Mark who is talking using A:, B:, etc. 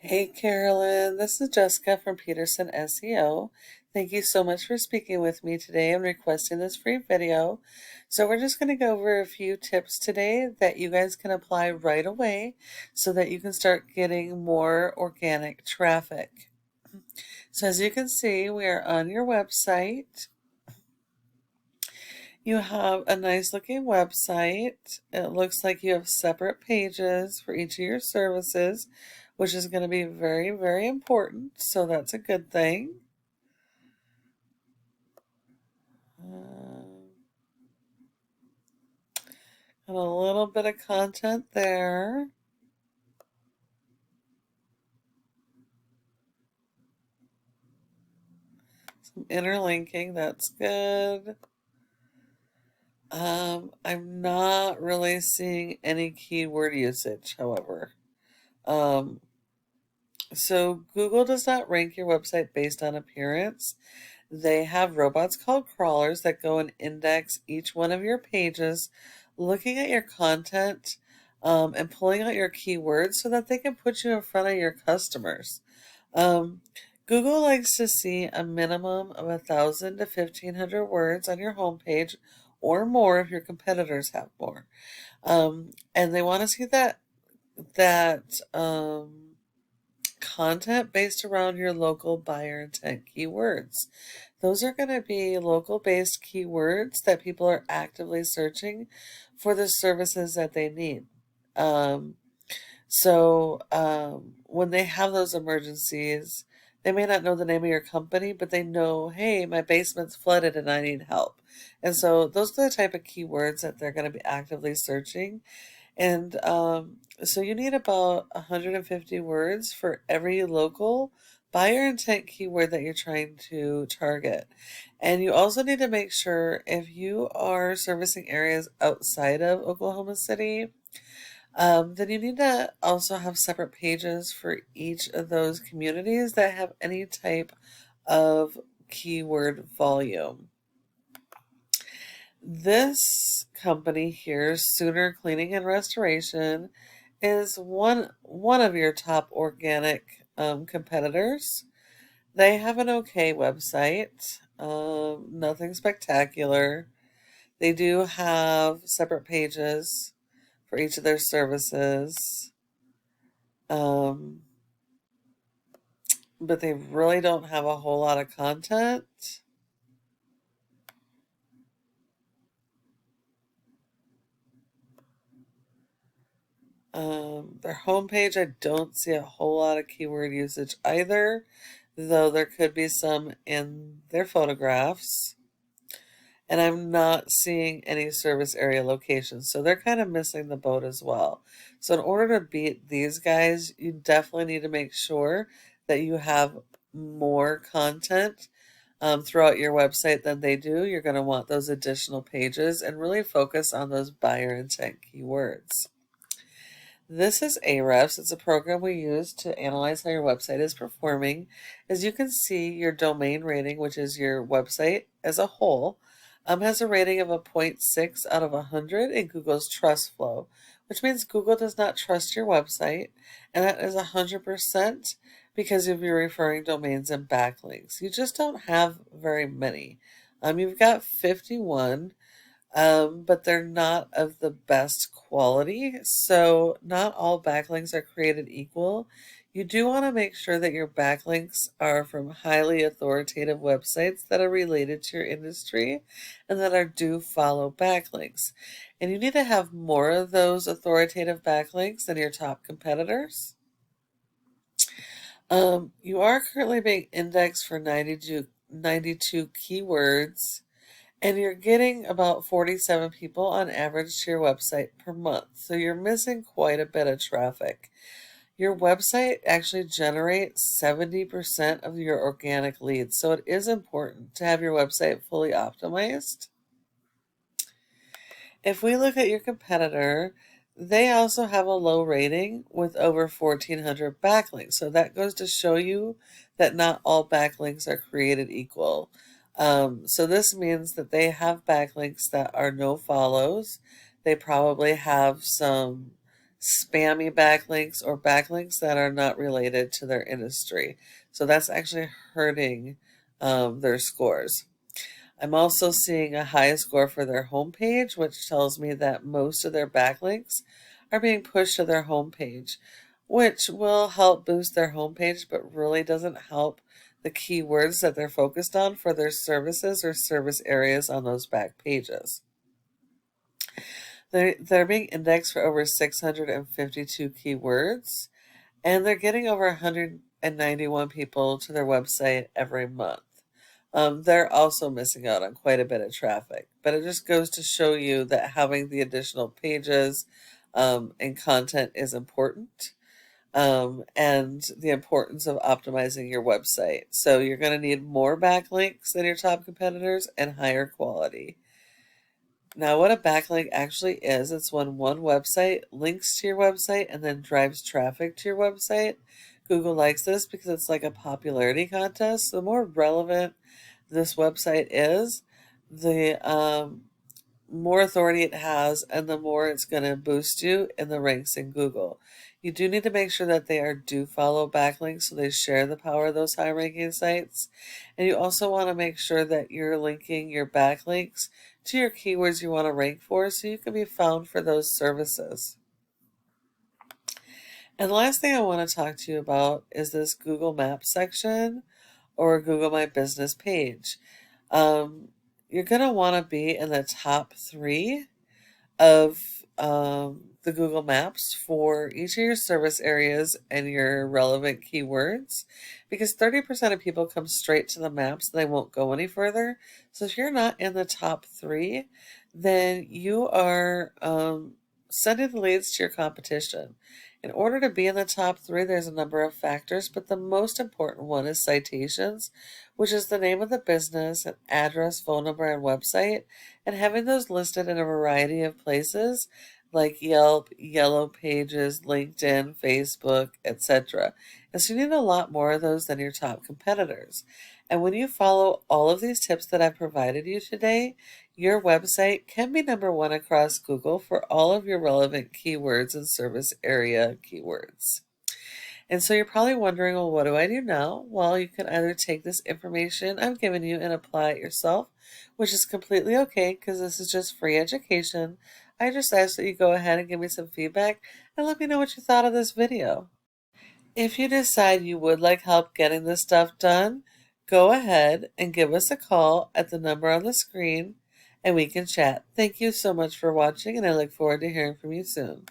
A: Hey Carolyn, this is Jessica from Peterson SEO. Thank you so much for speaking with me today and requesting this free video. So we're just going to go over a few tips today that you guys can apply right away so that you can start getting more organic traffic. So as you can see, we are on your website. You have a nice looking website. It looks like you have separate pages for each of your services, which is going to be very, very important. So that's a good thing. And a little bit of content there. Some interlinking, that's good. I'm not really seeing any keyword usage, however. So Google does not rank your website based on appearance. They have robots called crawlers that go and index each one of your pages, looking at your content and pulling out your keywords so that they can put you in front of your customers. Google likes to see a minimum of 1,000 to 1,500 words on your homepage or more if your competitors have more. And they want to see that content based around your local buyer intent keywords. Those are going to be local based keywords that people are actively searching for the services that they need. When they have those emergencies, they may not know the name of your company, but they know, hey, my basement's flooded and I need help. And so those are the type of keywords that they're going to be actively searching. And so you need about 150 words for every local buyer intent keyword that you're trying to target. And you also need to make sure if you are servicing areas outside of Oklahoma City, then you need to also have separate pages for each of those communities that have any type of keyword volume. This company here, Sooner Cleaning and Restoration, is one of your top organic competitors. They have an okay website, nothing spectacular. They do have separate pages for each of their services, but they really don't have a whole lot of content. Their homepage, I don't see a whole lot of keyword usage either, though there could be some in their photographs. And I'm not seeing any service area locations, so they're kind of missing the boat as well. So in order to beat these guys, you definitely need to make sure that you have more content throughout your website than they do. You're going to want those additional pages and really focus on those buyer intent keywords. This is Ahrefs. It's a program we use to analyze how your website is performing. As you can see, your domain rating, which is your website as a whole, has a rating of a 0.6 out of 100 in Google's trust flow, which means Google does not trust your website, and that is 100% because of your referring domains and backlinks. You just don't have very many. You've got 51. But they're not of the best quality. So not all backlinks are created equal. You do want to make sure that your backlinks are from highly authoritative websites that are related to your industry and that do follow backlinks. And you need to have more of those authoritative backlinks than your top competitors. You are currently being indexed for 92 keywords, and you're getting about 47 people on average to your website per month. So you're missing quite a bit of traffic. Your website actually generates 70% of your organic leads. So it is important to have your website fully optimized. If we look at your competitor, they also have a low rating with over 1,400 backlinks. So that goes to show you that not all backlinks are created equal. So this means that they have backlinks that are no follows. They probably have some spammy backlinks or backlinks that are not related to their industry. So that's actually hurting their scores. I'm also seeing a high score for their homepage, which tells me that most of their backlinks are being pushed to their homepage, which will help boost their homepage, but really doesn't help the keywords that they're focused on for their services or service areas on those back pages. They're being indexed for over 652 keywords, and they're getting over 191 people to their website every month. They're also missing out on quite a bit of traffic, but it just goes to show you that having the additional pages and content is important, and the importance of optimizing your website. So you're going to need more backlinks than your top competitors and higher quality. Now, what a backlink actually is, it's when one website links to your website and then drives traffic to your website. Google likes this because it's like a popularity contest. The more relevant this website is, the more authority it has, and the more it's going to boost you in the ranks in Google. You do need to make sure that they do follow backlinks, so they share the power of those high ranking sites. And you also want to make sure that you're linking your backlinks to your keywords you want to rank for, so you can be found for those services. And the last thing I want to talk to you about is this Google Maps section or Google My Business page. You're going to want to be in the top 3 of the Google Maps for each of your service areas and your relevant keywords, because 30% of people come straight to the maps and they won't go any further. So if you're not in the top 3, then you are sending the leads to your competition. In order to be in the top 3, there's a number of factors, but the most important one is citations, which is the name of the business, an address, phone number, and website, and having those listed in a variety of places like Yelp, Yellow Pages, LinkedIn, Facebook, etc. And so you need a lot more of those than your top competitors. And when you follow all of these tips that I've provided you today, your website can be number 1 across Google for all of your relevant keywords and service area keywords. And so you're probably wondering, well, what do I do now? Well, you can either take this information I've given you and apply it yourself, which is completely okay because this is just free education. I just ask that you go ahead and give me some feedback and let me know what you thought of this video. If you decide you would like help getting this stuff done, go ahead and give us a call at the number on the screen and we can chat. Thank you so much for watching, and I look forward to hearing from you soon.